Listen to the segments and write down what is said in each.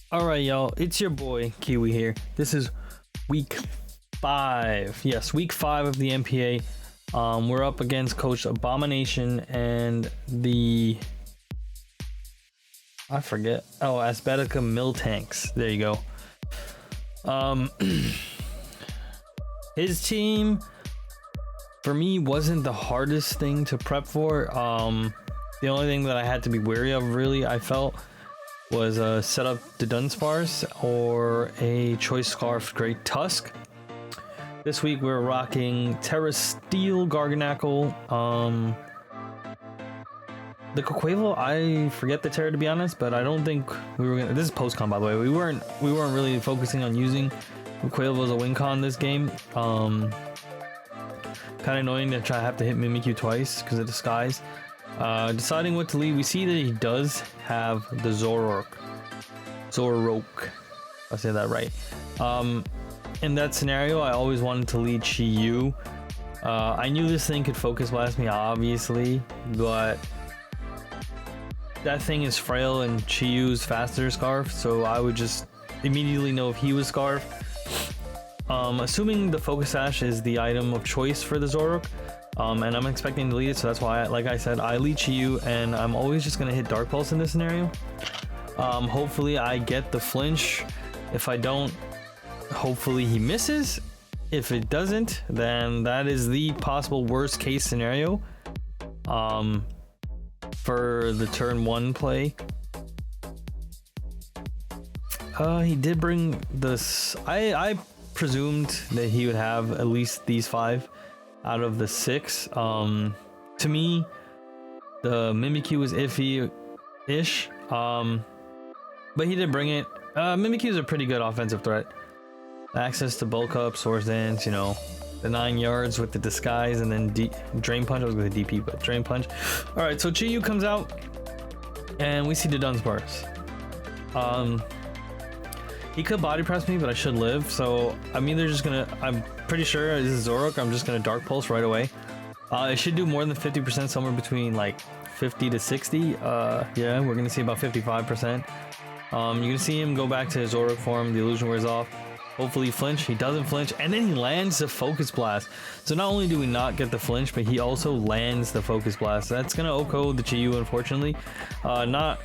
All right, y'all. It's your boy Kiwi here. This is week 5. Yes, week 5 of the MPA. We're up against Coach Abomination and the Asbetica Mill Tanks. There you go. His team for me wasn't the hardest thing to prep for. The only thing that I had to be wary of, really, I felt, was set up the Dunsparce or a Choice Scarf Great Tusk. This week we're rocking Terra Steel Garganacle. The Coquavel, I forget the Terra to be honest, but I don't think we were gonna. This is post-con, by the way. We weren't really focusing on using Coquavel as a win con this game. Kind of annoying to have to hit Mimikyu twice because of Disguise. Deciding what to lead, we see that he does have the Zoroark. I say that right. In that scenario, I always wanted to lead Chi-Yu. I knew this thing could Focus Blast me, obviously, but that thing is frail and Chi-Yu's faster Scarf, so I would just immediately know if he was Scarf. Assuming the Focus Sash is the item of choice for the Zoroark, and I'm expecting to lead it, so that's why, like I said, I lead Chi-Yu, and I'm always just going to hit Dark Pulse in this scenario. Hopefully I get the flinch. If I don't, hopefully he misses. If it doesn't, then that is the possible worst case scenario for the turn 1 play. He did bring this. I presumed that he would have at least these 5 out of the 6. To me, the Mimikyu was iffy-ish, but he did bring it. Mimikyu is a pretty good offensive threat. Access to bulk up, Swords Dance, you know, the 9 yards with the Disguise, and then Drain Punch. I was going to DP, but Drain Punch. All right, so Chi-Yu comes out, and we see the Dunsparce. He could body press me, but I should live, so I'm either just gonna, I'm pretty sure this is Zoroark, I'm just gonna Dark Pulse right away. It should do more than 50%, somewhere between like 50 to 60. Yeah, we're gonna see about 55%. You're gonna see him go back to his Zoroark form, the illusion wears off. Hopefully flinch, he doesn't flinch, and then he lands the Focus Blast. So not only do we not get the flinch, but he also lands the Focus Blast. That's gonna OHKO the Chi-Yu, unfortunately. Not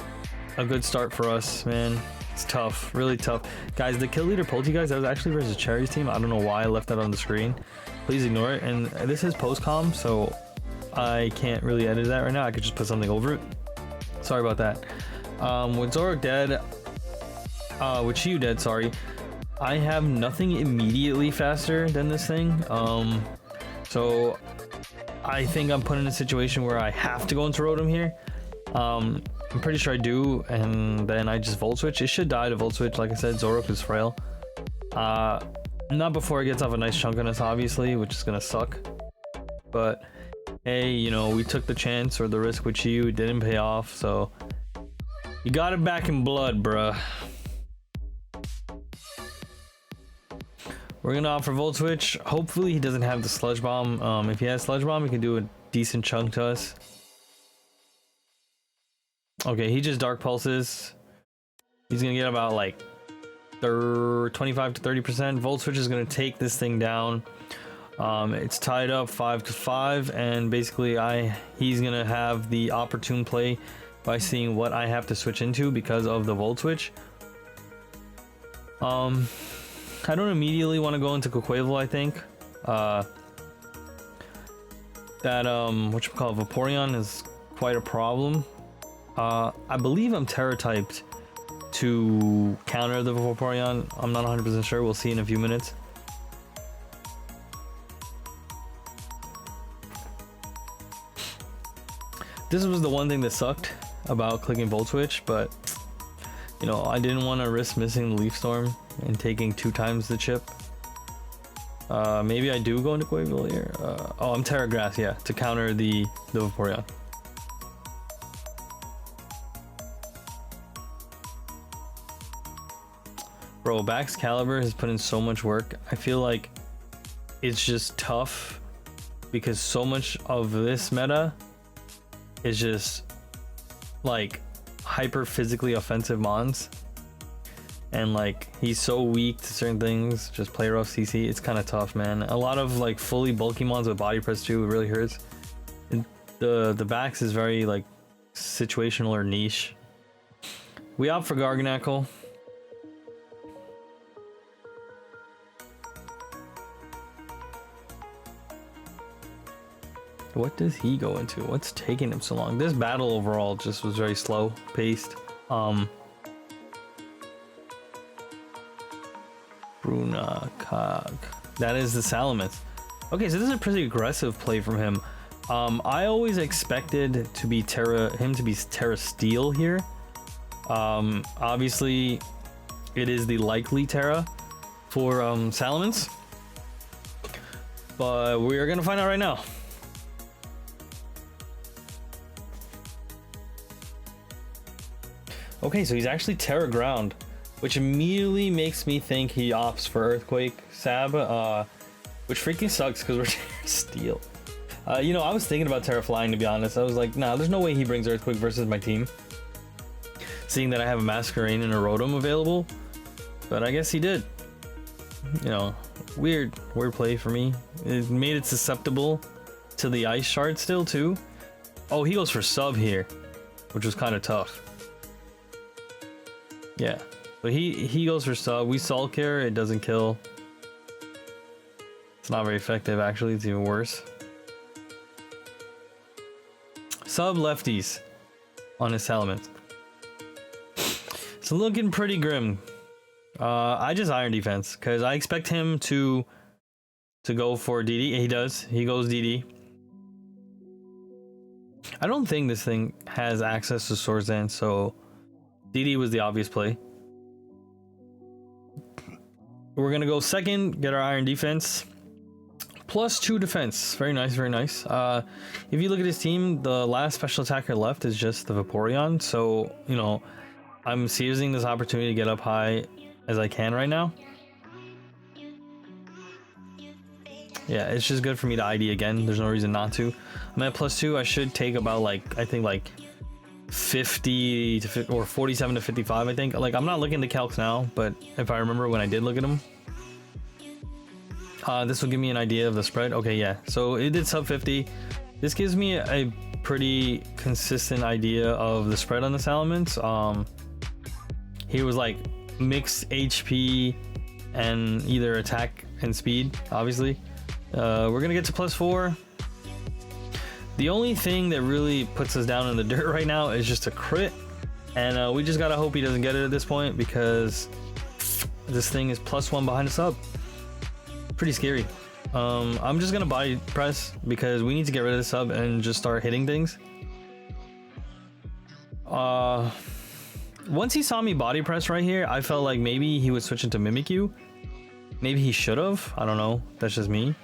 a good start for us, man. It's tough, really tough. Guys, the kill leader pulled you guys, that was actually versus Cherry's team. I don't know why I left that on the screen. Please ignore it. And this is post-com, so I can't really edit that right now. I could just put something over it. Sorry about that. With Zoroark dead, with Chi-Yu dead, sorry, I have nothing immediately faster than this thing. So I think I'm put in a situation where I have to go into Rotom here. I'm pretty sure I do, and then I just Volt Switch. It should die to Volt Switch. Like I said, Zoroark is frail. Not before it gets off a nice chunk on us, obviously, which is gonna suck. But hey, you know, we took the chance or the risk with you. It didn't pay off, so you got it back in blood, bruh. We're gonna offer Volt Switch. Hopefully he doesn't have the Sludge Bomb. If he has Sludge Bomb, he can do a decent chunk to us. Okay, he just Dark Pulses. He's gonna get about like 25 to 30%. Volt Switch is gonna take this thing down. It's tied up 5-5, and basically he's gonna have the opportune play by seeing what I have to switch into because of the Volt Switch. I don't immediately want to go into Coquavel, I think. That Vaporeon is quite a problem. I believe I'm Terra typed to counter the Vaporeon. I'm not 100% sure. We'll see in a few minutes. This was the one thing that sucked about clicking Volt Switch, but you know, I didn't want to risk missing the Leaf Storm and taking 2 times the chip. Maybe I do go into Coquavel here. Oh, I'm Terra Grass, yeah, to counter the Vaporeon. Bro, Baxcalibur has put in so much work. I feel like it's just tough because so much of this meta is just like hyper physically offensive mons. and like he's so weak to certain things, just play rough CC, it's kind of tough, man. A lot of like fully bulky mons with body press too, it really hurts. And the backs is very like situational or niche. We opt for GARGANACL. What does he go into? What's taking him so long? This battle overall just was very slow paced. Bruna Cog. That is the Salamence. Okay, so this is a pretty aggressive play from him. I always expected to be him to be Terra Steel here. Obviously it is the likely Terra for Salamence, but we are gonna find out right now. Okay, so he's actually Terra Ground, which immediately makes me think he opts for Earthquake Sab, which freaking sucks because we're Terra Steel. You know, I was thinking about Terra Flying, to be honest. I was like, nah, there's no way he brings Earthquake versus my team, seeing that I have a Masquerain and a Rotom available, but I guess he did. You know, weird play for me. It made it susceptible to the Ice Shard still too. Oh, he goes for Sub here, which was kind of tough. Yeah, but he goes for Sub. We Sulk here, it doesn't kill. It's not very effective, actually. It's even worse. Sub lefties on his Salamence. It's looking pretty grim. I just Iron Defense because I expect him to go for DD. He does. He goes DD. I don't think this thing has access to Swords Dance, so DD was the obvious play. We're gonna go second, get our Iron Defense. +2 defense. Very nice, very nice. If you look at his team, the last special attacker left is just the Vaporeon. So, you know, I'm seizing this opportunity to get up high as I can right now. Yeah, it's just good for me to ID again. There's no reason not to. I'm at +2. I should take about like, I think like 50 to 50, or 47 to 55, I think. Like, I'm not looking at the calcs now, but if I remember when I did look at them, this will give me an idea of the spread. Okay, yeah, so it did sub 50. This gives me a pretty consistent idea of the spread on the Salamence. He was like mixed HP and either attack and speed, obviously. We're gonna get to +4. The only thing that really puts us down in the dirt right now is just a crit, and we just gotta hope he doesn't get it at this point because this thing is +1 behind the sub. Pretty scary. I'm just gonna body press because we need to get rid of the sub and just start hitting things. Once he saw me body press right here, I felt like maybe he would switch into Mimikyu. Maybe he should have. I don't know. That's just me.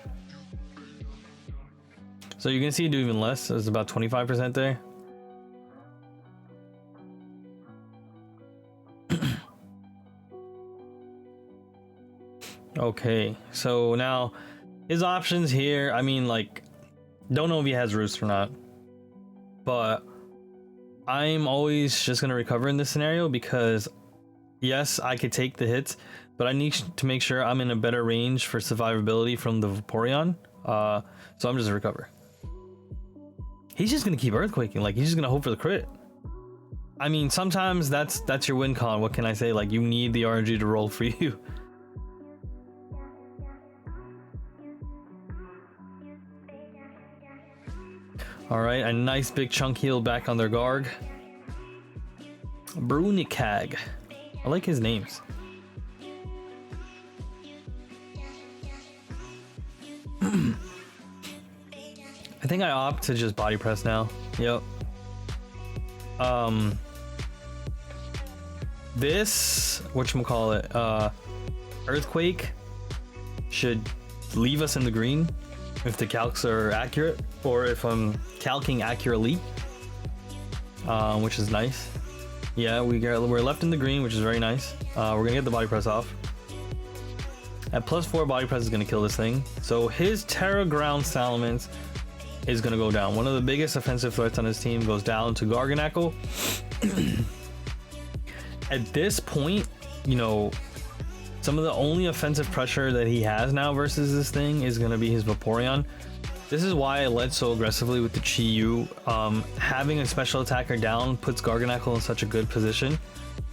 So you're gonna see it do even less. It's about 25% there. Okay, so now his options here, I mean, like, don't know if he has Roost or not, but I'm always just gonna recover in this scenario because yes, I could take the hits, but I need to make sure I'm in a better range for survivability from the Vaporeon. So I'm just gonna recover. He's just gonna keep earthquaking, like he's just gonna hope for the crit. I mean, sometimes that's your win con. What can I say? Like, you need the RNG to roll for you. All right, a nice big chunk heal back on their Garg. Brunicag. I like his names. I think I opt to just body press now. Yep. This, whatchamacallit, Earthquake should leave us in the green if the calcs are accurate, or if I'm calcing accurately, which is nice. Yeah, we're left in the green, which is very nice. We're gonna get the body press off. At +4, body press is gonna kill this thing. So his Terra Ground Salamence is gonna go down. One of the biggest offensive threats on his team goes down to GARGANACL. At this point, you know, some of the only offensive pressure that he has now versus this thing is going to be his Vaporeon. This is why I led so aggressively with the Chi-Yu. Having a special attacker down puts Garganacl in such a good position.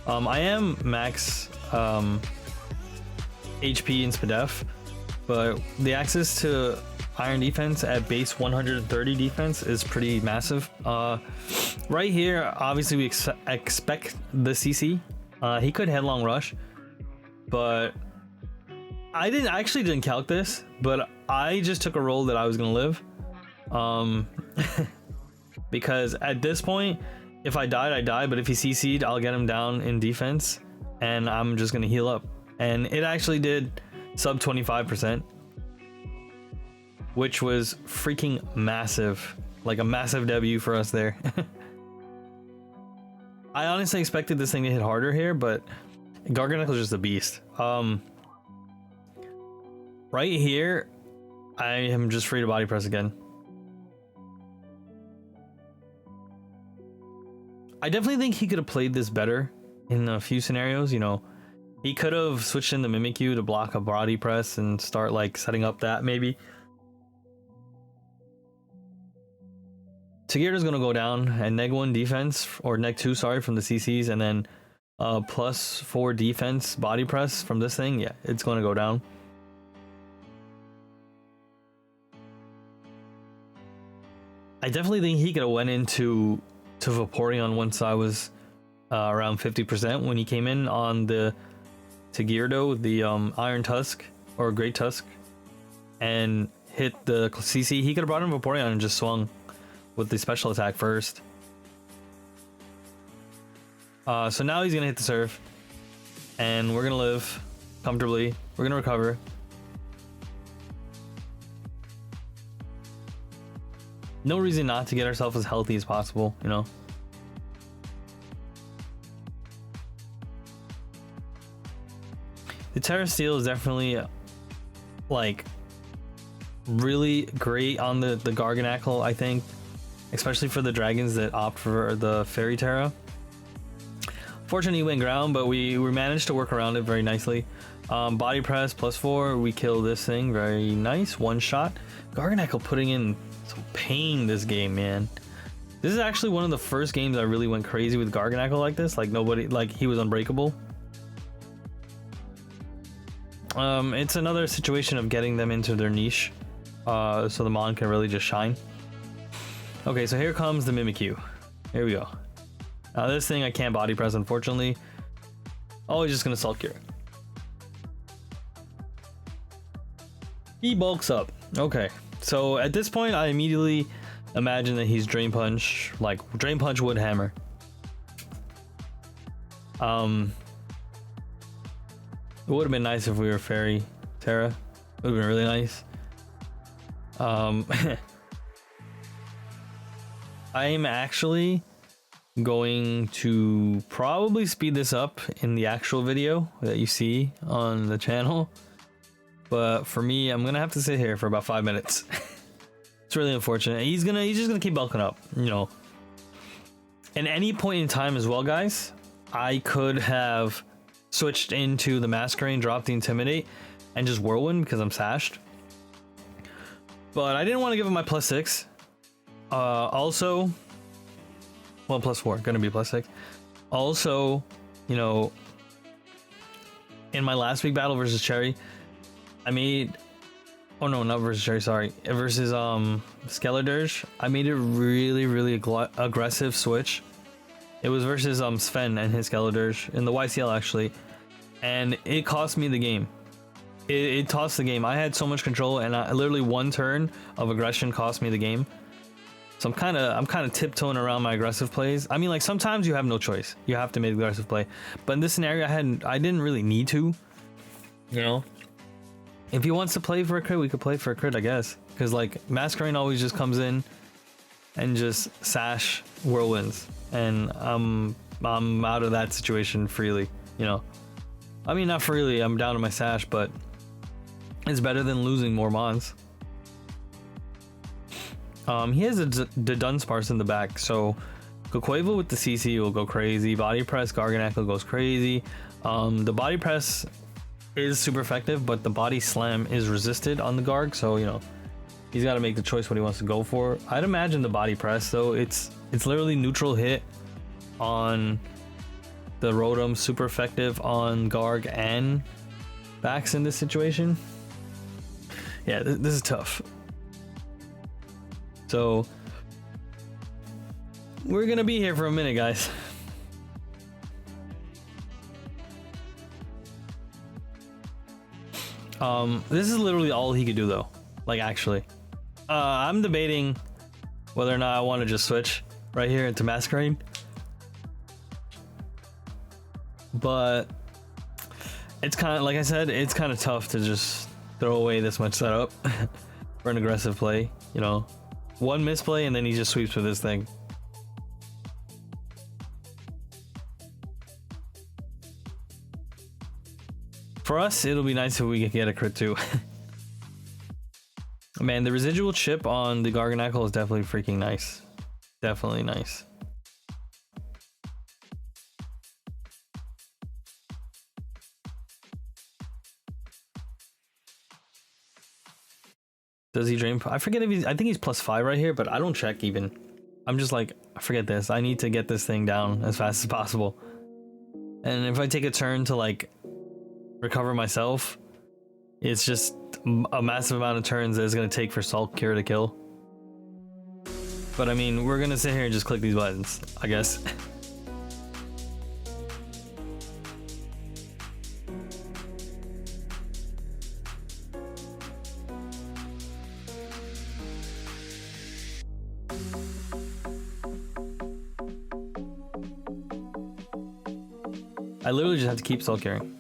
I am max HP in Spadef, but the access to Iron defense at base 130 defense is pretty massive. Right here, obviously we expect the CC. He could Headlong Rush, but I actually didn't calc this, but I just took a roll that I was gonna live. Because at this point, if I died, I died, but if he CC'd, I'll get him down in defense, and I'm just gonna heal up. And it actually did sub 25%, which was freaking massive. Like a massive W for us there. I honestly expected this thing to hit harder here, but Garganacl is just a beast. Right here, I am just free to body press again. I definitely think he could have played this better in a few scenarios. You know, he could have switched in the Mimikyu to block a body press and start like setting up that maybe. Tagirda's gonna go down and neg 1 defense, or neg 2, sorry, from the CCs, and then +4 defense body press from this thing. Yeah, it's gonna go down. I definitely think he could have went into Vaporeon once I was around 50% when he came in on the Tagirdo, the Iron Tusk or Great Tusk, and hit the CC. He could have brought in Vaporeon and just swung with the special attack first. So now he's gonna hit the surf, and we're gonna live comfortably. We're gonna recover. No reason not to get ourselves as healthy as possible, you know. The Terra Steel is definitely like really great on the Garganacl, I think, especially for the dragons that opt for the Fairy Terra. Fortunately, he went ground, but we managed to work around it very nicely. Body press +4, we kill this thing, very nice, one shot. Garganacl putting in some pain this game, man. This is actually one of the first games I really went crazy with Garganacl like this. Like nobody, like he was unbreakable. It's another situation of getting them into their niche, so the Mon can really just shine. Okay, so here comes the Mimikyu. Here we go. Now this thing I can't body press, unfortunately. Oh, he's just gonna sulk here. He bulks up. Okay, so at this point I immediately imagine that he's Drain Punch, like Drain Punch Wood Hammer. It would have been nice if we were Fairy Terra. It would have been really nice. I am actually going to probably speed this up in the actual video that you see on the channel, but for me, I'm gonna have to sit here for about 5 minutes. It's really unfortunate. He's just gonna keep bulking up, you know. At any point in time as well, guys, I could have switched into the Masquerade, dropped the Intimidate, and just Whirlwind because I'm sashed. But I didn't want to give him my +6. Also, well, +4, gonna be +6. Also, you know, in my last big battle versus Cherry, I made, oh no, not versus Cherry, sorry, versus Skeledirge, I made a really aggressive switch. It was versus Sven and his Skeledirge in the YCL actually, and it cost me the game. It tossed the game. I had so much control, and literally one turn of aggression cost me the game. So I'm kind of tiptoeing around my aggressive plays. I mean, like sometimes you have no choice. You have to make aggressive play. But in this scenario, I didn't really need to. You know, if he wants to play for a crit, we could play for a crit, I guess. Because like Masquerade always just comes in and just sash Whirlwinds, and I'm out of that situation freely. You know, I mean not freely. I'm down to my sash, but it's better than losing more mons. He has a Dunsparce in the back, so Kokoiva with the CC will go crazy. Body press, GARGANACL goes crazy. The body press is super effective, but the body slam is resisted on the Garg, so you know he's got to make the choice what he wants to go for. I'd imagine the body press though. It's literally neutral hit on the Rotom, super effective on Garg and Bax in this situation. Yeah, this is tough. So we're gonna be here for a minute, guys. This is literally all he could do though. Like actually, I'm debating whether or not I want to just switch right here into Masquerade, but it's kind of, like I said, it's kind of tough to just throw away this much setup for an aggressive play. You know, one misplay and then he just sweeps with this thing. For us, it'll be nice if we can get a crit too. Man, the residual chip on the GARGANACL is definitely freaking nice. Definitely nice. Does he drain? I forget if he's, I think he's +5 right here, but I don't check even. I'm just like, forget this. I need to get this thing down as fast as possible. And if I take a turn to like recover myself, it's just a massive amount of turns that it's going to take for Salt Cure to kill. But I mean, we're going to sit here and just click these buttons, I guess. I literally just have to keep Salt Curing.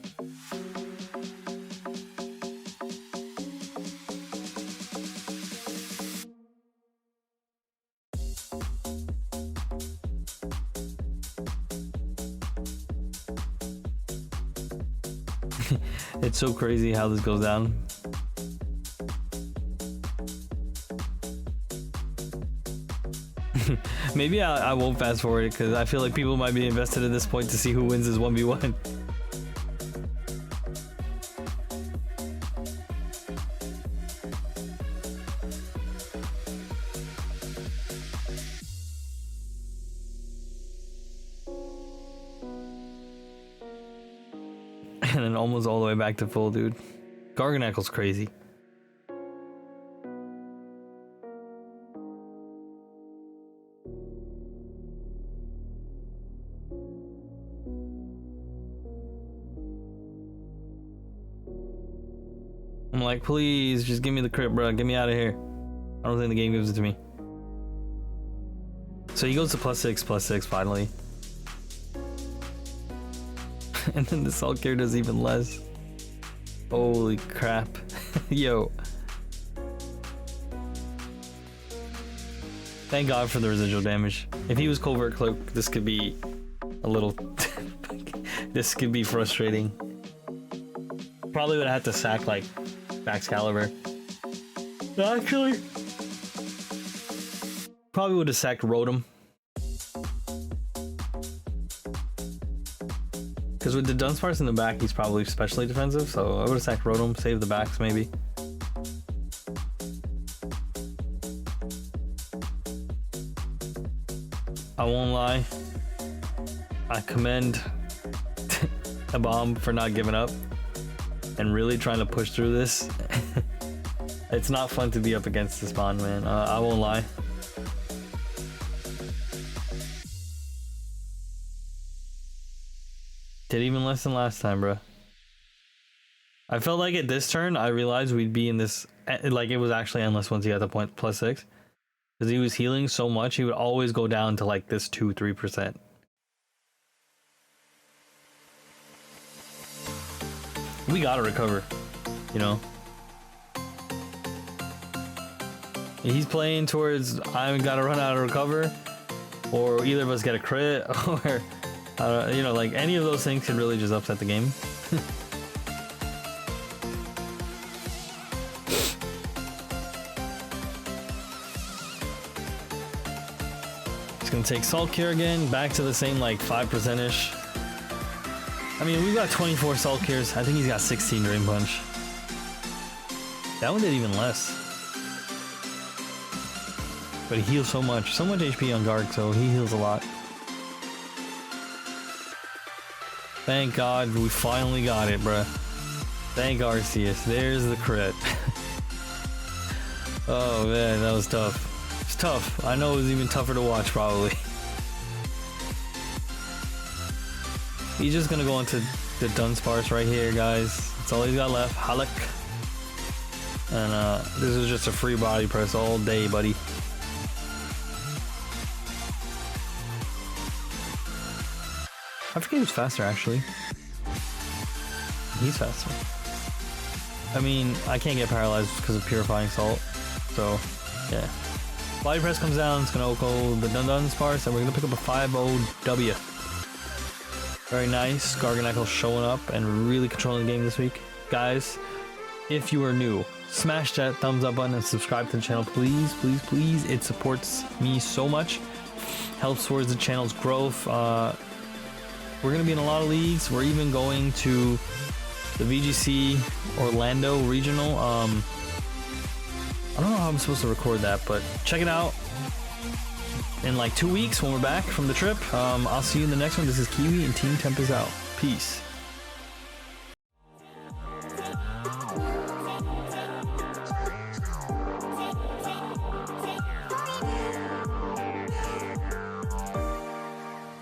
It's so crazy how this goes down. Maybe I won't fast forward it because I feel like people might be invested at this point to see who wins this 1v1. And then almost all the way back to full, dude. GARGANACL's crazy. I'm like, please, just give me the crit, bro. Get me out of here. I don't think the game gives it to me. So he goes to +6 finally. And then the Salt Cure does even less. Holy crap. Yo. Thank God for the residual damage. If he was Covert Cloak, this could be a little... this could be frustrating. Probably would have had to sack, like, Excalibur. Actually, probably would have sacked Rotom. Because with the Dunsparce in the back, he's probably especially defensive, so I would have sacked Rotom, save the backs maybe. I won't lie. I commend a bomb for not giving up and really trying to push through this. It's not fun to be up against this Bond, man. I won't lie. Did even less than last time, bro. I felt like at this turn, I realized we'd be in this, like it was actually endless once he got the point +6. Because he was healing so much, he would always go down to like this 2-3%. We gotta recover, you know? He's playing towards, I gotta run out of recover, or either of us get a crit, or... you know, like any of those things could really just upset the game. It's gonna take Salt Cure again, back to the same like 5%-ish. I mean, we've got 24 Salt Cures. I think he's got 16 Drain Punch. That one did even less. But he heals so much HP on Garg, so he heals a lot. Thank God we finally got it, bruh. Thank Arceus. There's the crit. Oh man, that was tough. It's tough. I know it was even tougher to watch, probably. He's just gonna go into the Dunsparce right here, guys. That's all he's got left. Halak. And this is just a free body press all day, buddy. I forget who's faster, actually. He's faster. I mean, I can't get paralyzed because of Purifying Salt. So, yeah. Body press comes down, it's gonna Oko the Dunsparce, and we're gonna pick up a 5-0 W. Very nice. GARGANACL showing up and really controlling the game this week. Guys, if you are new, smash that thumbs up button and subscribe to the channel, please, please, please. It supports me so much. Helps towards the channel's growth. We're gonna be in a lot of leagues. We're even going to the VGC Orlando Regional. I don't know how I'm supposed to record that, but check it out in like 2 weeks when we're back from the trip. I'll see you in the next one. This is Kiwi and Team Temp is out. Peace.